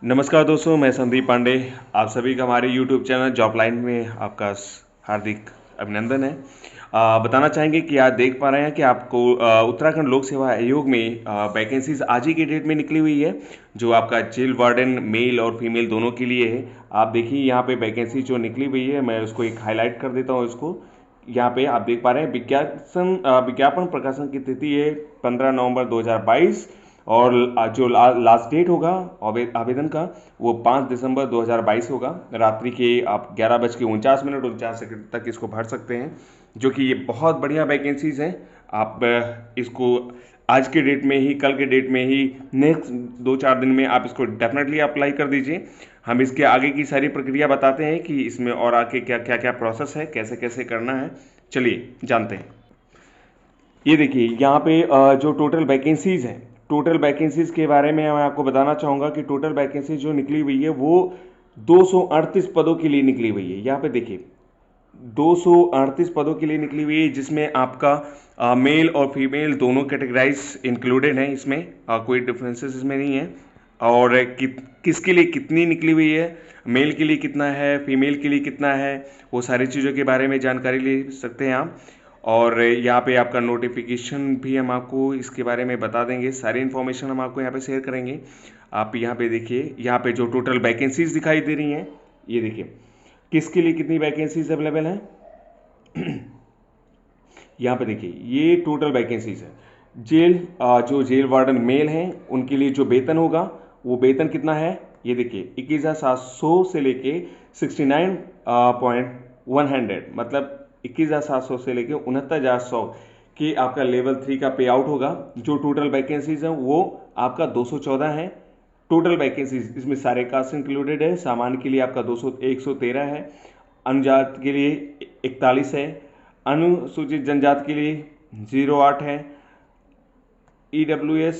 नमस्कार दोस्तों, मैं संदीप पांडे। आप सभी का हमारे YouTube चैनल जॉब लाइन में आपका हार्दिक अभिनंदन है। बताना चाहेंगे कि आज देख पा रहे हैं कि आपको उत्तराखंड लोक सेवा आयोग में वैकेंसीज आज ही की डेट में निकली हुई है, जो आपका जेल वार्डन मेल और फीमेल दोनों के लिए है। आप देखिए यहाँ पे वैकेंसी जो निकली हुई है, मैं उसको एक हाईलाइट कर देता हूँ इसको। यहाँ पे आप देख पा रहे हैं विज्ञापन प्रकाशन की तिथि है 15 नवंबर 2022 और जो लास्ट डेट होगा आवेदन का वो 5 दिसंबर 2022 होगा। रात्रि के आप 11:49 49 तक इसको भर सकते हैं, जो कि ये बहुत बढ़िया वैकेंसीज हैं। आप इसको आज के डेट में ही, कल के डेट में ही, नेक्स्ट 2-4 दिन में आप इसको डेफिनेटली अप्लाई कर दीजिए। हम इसके आगे की सारी प्रक्रिया बताते हैं कि इसमें और आगे क्या क्या क्या प्रोसेस है, कैसे कैसे करना है। चलिए जानते हैं। ये देखिए यहाँ पे जो टोटल वैकेंसीज हैं, टोटल वैकेंसीज के बारे में मैं आपको बताना चाहूँगा कि टोटल वैकेंसी जो निकली हुई है वो 238 पदों के लिए निकली हुई है। यहाँ पे देखिए 238 पदों के लिए निकली हुई है, जिसमें आपका मेल और फीमेल दोनों कैटेगराइज इंक्लूडेड हैं। इसमें कोई डिफरेंसेस इसमें नहीं है। और किसके लिए कितनी निकली हुई है, मेल के लिए कितना है, फीमेल के लिए कितना है, वो सारी चीज़ों के बारे में जानकारी ले सकते हैं आप। और यहाँ पे आपका नोटिफिकेशन भी हम आपको इसके बारे में बता देंगे, सारी इन्फॉर्मेशन हम आपको यहाँ पे शेयर करेंगे। आप यहाँ पे देखिए, यहाँ पे जो टोटल वैकेंसीज दिखाई दे रही हैं, ये देखिए किसके लिए कितनी वैकेंसीज अवेलेबल हैं। यहाँ पे देखिए ये टोटल वैकेंसीज है। जो जेल वार्डन मेल हैं उनके लिए जो वेतन होगा वो वेतन कितना है, ये देखिए 21,700 से लेके 69.100, मतलब 21,700 से लेके 69,100 कि आपका लेवल 3 का पे आउट होगा। जो टोटल वैकेंसीज हैं वो आपका 214 है। टोटल वैकेंसीज इसमें सारे कास्ट इंक्लूडेड है। सामान्य के लिए आपका 113 है, अनुजात के लिए 41 है, अनुसूचित जनजाति के लिए 08 है, EWS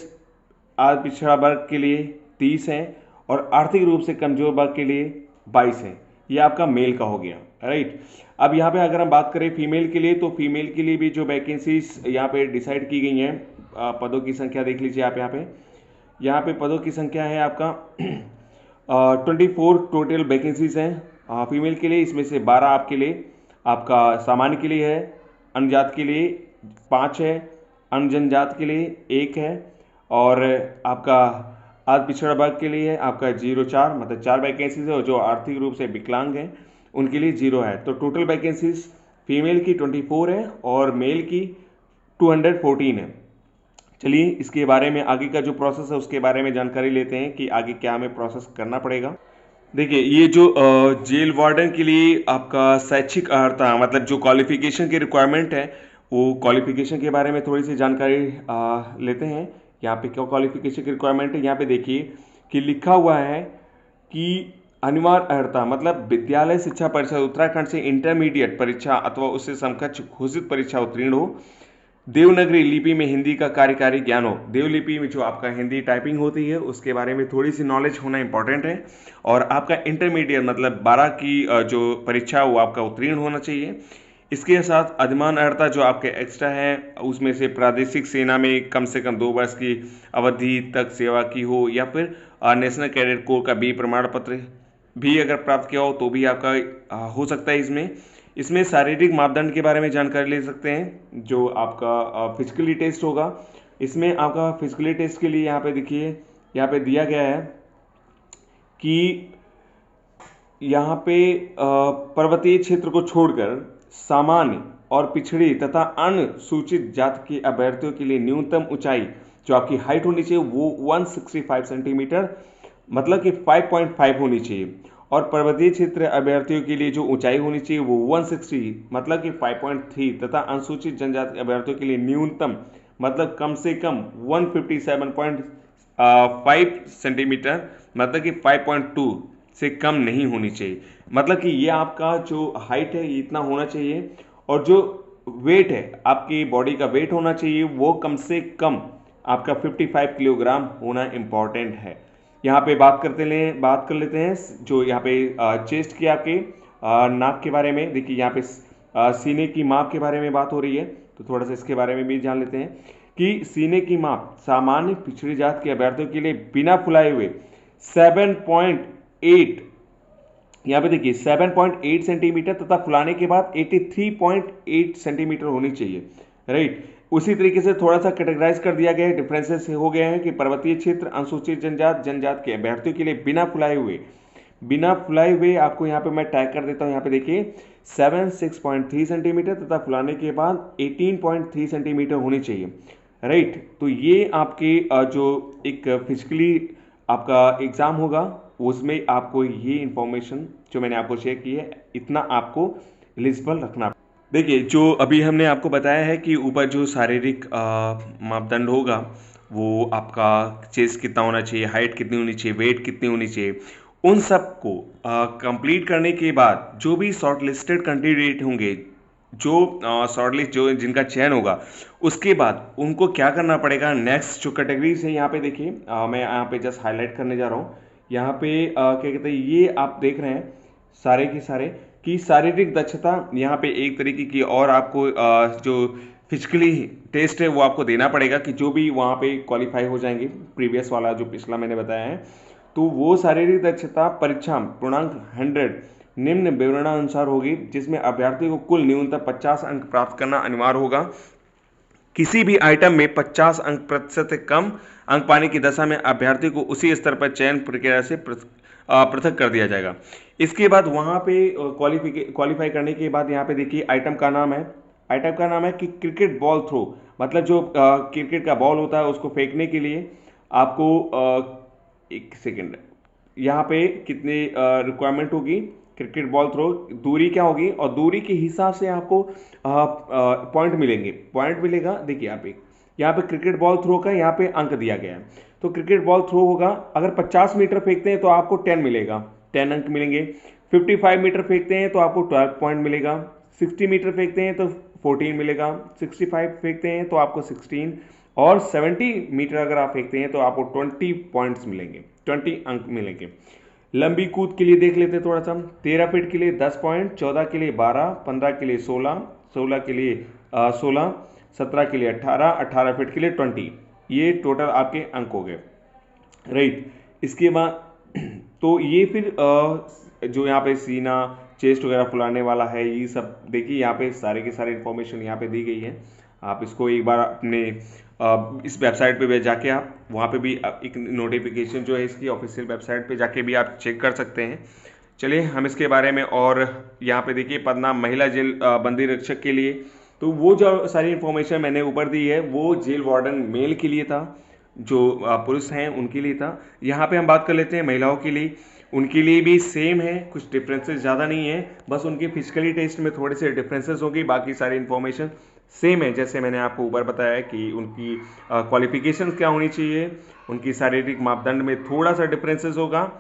आदि पिछड़ा वर्ग के लिए 30 है और आर्थिक रूप से कमजोर वर्ग के लिए 22 है। ये आपका मेल का हो गया, राइट। अब यहाँ पे अगर हम बात करें फीमेल के लिए, तो फीमेल के लिए भी जो वैकेंसीज यहाँ पे डिसाइड की गई हैं, पदों की संख्या देख लीजिए आप। यहाँ पे पदों की संख्या है आपका 24 टोटल वैकेंसीज हैं फीमेल के लिए। इसमें से 12 आपके लिए, आपका सामान्य के लिए है, अनुजात के लिए 5 है, अनुजनजात के लिए 1 है और आपका आदि पिछड़ा वर्ग के लिए आपका 04, मतलब 4 वैकेंसीज है। और जो आर्थिक रूप से विकलांग हैं उनके लिए 0 है। तो टोटल वैकेंसीज फीमेल की 24 है और मेल की 214 है। चलिए इसके बारे में आगे का जो प्रोसेस है उसके बारे में जानकारी लेते हैं कि आगे क्या हमें प्रोसेस करना पड़ेगा। देखिए ये जो जेल वार्डन के लिए आपका शैक्षिक अर्हता, मतलब जो क्वालिफिकेशन की रिक्वायरमेंट है, वो क्वालिफिकेशन के बारे में थोड़ी सी जानकारी लेते हैं। यहाँ पे क्या क्वालिफिकेशन की रिक्वायरमेंट है, यहाँ पे देखिए कि लिखा हुआ है कि अनिवार्य अर्हता मतलब विद्यालय शिक्षा परिषद उत्तराखंड से इंटरमीडिएट परीक्षा अथवा उससे समकक्ष घोषित परीक्षा उत्तीर्ण हो, देवनागरी लिपि में हिंदी का कार्यकारी ज्ञान हो। देवलिपि में जो आपका हिंदी टाइपिंग होती है उसके बारे में थोड़ी सी नॉलेज होना इंपॉर्टेंट है। और आपका इंटरमीडिएट मतलब 12 की जो परीक्षा वो आपका उत्तीर्ण होना चाहिए। इसके साथ अधिमान अर्हता जो आपके एक्स्ट्रा है उसमें से प्रादेशिक सेना में कम से कम 2 वर्ष की अवधि तक सेवा की हो, या फिर नेशनल कैडेट कोर का बी प्रमाण पत्र भी अगर प्राप्त किया हो तो भी आपका हो सकता है। इसमें शारीरिक मापदंड के बारे में जानकारी ले सकते हैं। जो आपका फिजिकली टेस्ट होगा, इसमें आपका फिजिकली टेस्ट के लिए यहाँ पे देखिए, यहाँ पे दिया गया है कि यहाँ पे पर्वतीय क्षेत्र को छोड़कर सामान्य और पिछड़ी तथा अनुसूचित जाति के अभ्यर्थियों के लिए न्यूनतम ऊंचाई जो आपकी हाइट होनी चाहिए वो 165 सेंटीमीटर, मतलब कि 5.5 होनी चाहिए। और पर्वतीय क्षेत्र अभ्यर्थियों के लिए जो ऊंचाई होनी चाहिए वो 160, मतलब कि 5.3 तथा अनुसूचित जनजाति अभ्यर्थियों के लिए न्यूनतम मतलब कम से कम 157.5 सेंटीमीटर, मतलब कि 5.2 से कम नहीं होनी चाहिए। मतलब कि ये आपका जो हाइट है ये इतना होना चाहिए। और जो वेट है, आपकी बॉडी का वेट होना चाहिए वो कम से कम आपका 55 किलोग्राम होना इंपॉर्टेंट है। यहाँ पे बात कर लेते हैं जो यहाँ पे चेस्ट की आपके नाक के बारे में। देखिए यहाँ पे सीने की माप के बारे में बात हो रही है, तो थोड़ा सा इसके बारे में भी जान लेते हैं कि सीने की माप सामान्य पिछड़ी जात के अभ्यर्थियों के लिए बिना फुलाए हुए 7.8, यहाँ पे देखिए 7.8 सेंटीमीटर तथा फुलाने के बाद 83.8 सेंटीमीटर होनी चाहिए, राइट। उसी तरीके से थोड़ा सा कैटेगराइज कर दिया गया है, डिफरेंसेस हो गए हैं कि पर्वतीय क्षेत्र, अनुसूचित जनजात के अभ्यर्थियों के लिए बिना फुलाए हुए आपको यहाँ पे मैं टैग कर देता हूँ। यहाँ पे देखिए 6.3 सेंटीमीटर तथा फुलाने के बाद 18.3 सेंटीमीटर होनी चाहिए, राइट। तो ये आपके जो एक फिजिकली आपका एग्जाम होगा उसमें आपको ये इंफॉर्मेशन जो मैंने आपको शेयर की है इतना आपको एलिजिबल रखना। देखिए जो अभी हमने आपको बताया है कि ऊपर जो शारीरिक मापदंड होगा वो आपका चेस्ट कितना होना चाहिए, हाइट कितनी होनी चाहिए, वेट कितनी होनी चाहिए, उन सब को कंप्लीट करने के बाद जो भी शॉर्ट लिस्टेड कैंडिडेट होंगे, जो शॉर्ट लिस्ट जो जिनका चयन होगा, उसके बाद उनको क्या करना पड़ेगा, नेक्स्ट जो कैटेगरीज है यहाँ पे देखिए मैं यहाँ पे जस्ट हाईलाइट करने जा रहा हूँ। यहाँ पे क्या कहते हैं, ये आप देख रहे हैं सारे के सारे कि शारीरिक दक्षता यहाँ पे एक तरीके की और आपको जो फिजिकली टेस्ट है वो आपको देना पड़ेगा कि जो भी वहाँ पे क्वालिफाई हो जाएंगे, प्रीवियस वाला जो पिछला मैंने बताया है, तो वो शारीरिक दक्षता परीक्षा पूर्णांक 100 निम्न विवरणानुसार होगी, जिसमें अभ्यर्थी को कुल न्यूनतम 50 अंक प्राप्त करना अनिवार्य होगा। किसी भी आइटम में 50 अंक प्रतिशत से कम अंक पाने की दशा में अभ्यर्थी को उसी स्तर पर चयन प्रक्रिया से पृथक कर दिया जाएगा। इसके बाद वहाँ पे क्वालिफाई करने के बाद यहाँ पे देखिए आइटम का नाम है कि क्रिकेट बॉल थ्रो, मतलब जो क्रिकेट का बॉल होता है उसको फेंकने के लिए आपको एक सेकेंड यहाँ पे कितनी रिक्वायरमेंट होगी, क्रिकेट बॉल थ्रो दूरी क्या होगी और दूरी के हिसाब से आपको पॉइंट मिलेगा। देखिए यहाँ पे क्रिकेट बॉल थ्रो का यहाँ पे अंक दिया गया है, तो क्रिकेट बॉल थ्रो होगा, अगर 50 मीटर फेंकते हैं तो आपको 10 मिलेगा, 10 अंक मिलेंगे। 55 मीटर फेंकते हैं तो आपको 12 पॉइंट मिलेगा। 60 मीटर फेंकते हैं तो 14 मिलेगा। 65 फेंकते हैं तो आपको 16, और 70 मीटर अगर आप फेंकते हैं तो आपको 20 पॉइंट्स मिलेंगे, 20 अंक मिलेंगे। लंबी कूद के लिए देख लेते हैं थोड़ा सा। 13 फीट के लिए 10 पॉइंट, 14 के लिए 12, 15 के लिए 16, 16 के लिए 16, 17 के लिए 18, 18 फीट के लिए 20। ये टोटल आपके अंक हो गए, राइट। इसके बाद तो ये फिर जो यहाँ पे सीना चेस्ट वगैरह फुलाने वाला है, ये सब देखिए यहाँ पे सारे के सारे इन्फॉर्मेशन यहाँ पे दी गई है। आप इसको एक बार अपने इस वेबसाइट पे जाके आप वहाँ पे भी एक नोटिफिकेशन जो है इसकी ऑफिशियल वेबसाइट पे जाके भी आप चेक कर सकते हैं। चलिए हम इसके बारे में, और यहाँ पे देखिए पदनाम महिला जेल बंदी रक्षक के लिए, तो वो जो सारी इन्फॉर्मेशन मैंने ऊपर दी है वो जेल वार्डन मेल के लिए था, जो पुरुष हैं उनके लिए था। यहाँ पे हम बात कर लेते हैं महिलाओं के लिए, उनके लिए भी सेम है, कुछ डिफरेंसेस ज़्यादा नहीं है, बस उनके फिजिकली टेस्ट में थोड़े से डिफरेंसेस होंगे, बाकी सारी इन्फॉर्मेशन सेम है। जैसे मैंने आपको ऊपर बताया कि उनकी क्वालिफिकेशन क्या होनी चाहिए, उनकी शारीरिक मापदंड में थोड़ा सा डिफरेंसेस होगा,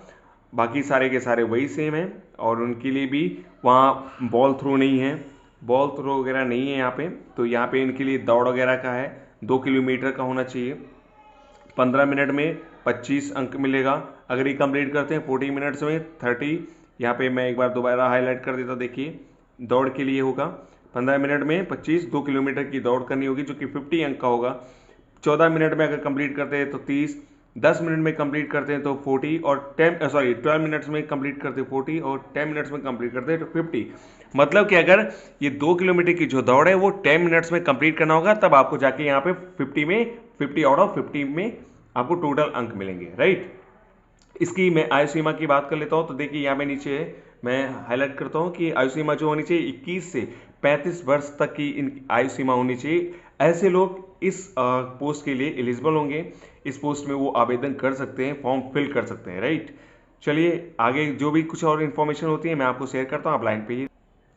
बाकी सारे के सारे वही सेम है। और उनके लिए भी वहाँ बॉल थ्रो नहीं है, बॉल थ्रो वगैरह नहीं है यहाँ पे। तो यहाँ पे इनके लिए दौड़ वगैरह का है, 2 किलोमीटर का होना चाहिए, 15 मिनट में 25 अंक मिलेगा। अगर ये कंप्लीट करते हैं 40 मिनट्स में 30। यहाँ पे मैं एक बार दोबारा हाईलाइट कर देता, देखिए दौड़ के लिए होगा 15 मिनट में 25, 2 किलोमीटर की दौड़ करनी होगी जो कि 50 अंक का होगा। 14 मिनट में अगर कंप्लीट करते हैं तो 30, 10 मिनट में कंप्लीट करते हैं तो 40, और 12 मिनट्स में कंप्लीट करते हैं 40, और 10 मिनट्स में कंप्लीट करते हैं तो 50। मतलब कि अगर ये 2 किलोमीटर की जो दौड़ है वो 10 मिनट्स में कंप्लीट करना होगा, तब आपको जाके यहाँ पे 50 आउट ऑफ 50 में आपको टोटल अंक मिलेंगे, राइट। इसकी मैं आयु सीमा की बात कर लेता हूँ, तो देखिए यहाँ पे नीचे है, मैं हाईलाइट करता हूँ कि आयु सीमा जो होनी चाहिए 21 से 35 वर्ष तक की इन आयु सीमा होनी चाहिए। ऐसे लोग इस पोस्ट के लिए एलिजिबल होंगे, इस पोस्ट में वो आवेदन कर सकते हैं, फॉर्म फिल कर सकते हैं, राइट। चलिए आगे जो भी कुछ और इन्फॉर्मेशन होती है मैं आपको शेयर करता हूँ, आप लाइन पे ही।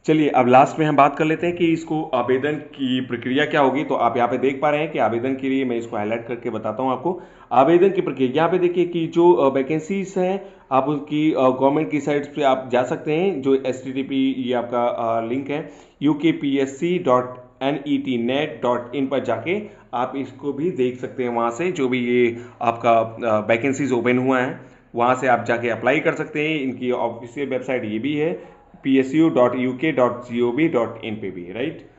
चलिए अब लास्ट में हम बात कर लेते हैं कि इसको आवेदन की प्रक्रिया क्या होगी। तो आप यहाँ पे देख पा रहे हैं कि आवेदन के लिए मैं इसको हाईलाइट करके बताता हूँ आपको आवेदन की प्रक्रिया। यहाँ पे देखिए कि जो वैकेंसीज हैं आप उसकी गवर्नमेंट की साइट पे आप जा सकते हैं, जो HTTP ये आपका लिंक है ukpsc.netnet.in पर जाके आप इसको भी देख सकते हैं। वहाँ से जो भी ये आपका वैकेंसीज ओपन हुआ है वहाँ से आप जाके अप्लाई कर सकते हैं। इनकी ऑफिशियल वेबसाइट ये भी है psu.uk.gov.in पे भी, राइट।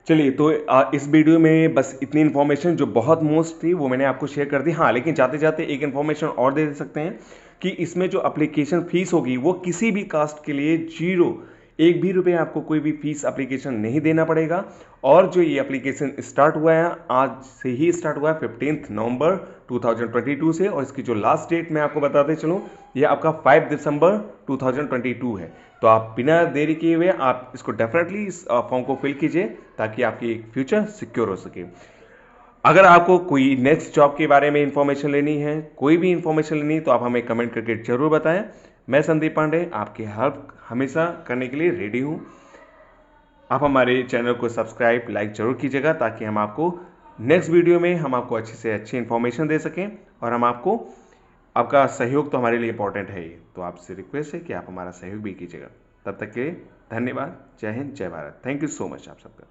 चलिए तो इस वीडियो में बस इतनी इन्फॉर्मेशन जो बहुत मोस्ट थी वो मैंने आपको शेयर कर दी। हाँ, लेकिन जाते जाते एक इन्फॉर्मेशन और दे सकते हैं कि इसमें जो एप्लीकेशन फीस होगी वो किसी भी कास्ट के लिए जीरो, एक भी रुपये आपको कोई भी फीस एप्लीकेशन नहीं देना पड़ेगा। और जो ये एप्लीकेशन स्टार्ट हुआ है आज से ही स्टार्ट हुआ है 15 नवंबर 2022 से, और इसकी जो लास्ट डेट मैं आपको बताते चलूँ ये आपका 5 दिसंबर 2022 है। तो आप बिना देरी किए हुए आप इसको डेफिनेटली इस फॉर्म को फिल कीजिए ताकि आपकी फ्यूचर सिक्योर हो सके। अगर आपको कोई नेक्स्ट जॉब के बारे में इंफॉर्मेशन लेनी है, कोई भी इंफॉर्मेशन लेनी है, तो आप हमें कमेंट करके जरूर बताएं। मैं संदीप पांडे आपकी हेल्प हमेशा करने के लिए रेडी हूं। आप हमारे चैनल को सब्सक्राइब लाइक जरूर कीजिएगा ताकि हम आपको नेक्स्ट वीडियो में हम आपको अच्छी से अच्छी इंफॉर्मेशन दे सकें, और हम आपको, आपका सहयोग तो हमारे लिए इंपॉर्टेंट है ही, तो आपसे रिक्वेस्ट है कि आप हमारा सहयोग भी कीजिएगा। तब तक के लिए धन्यवाद। जय हिंद, जय Bharat. Thank you so much आप सबका।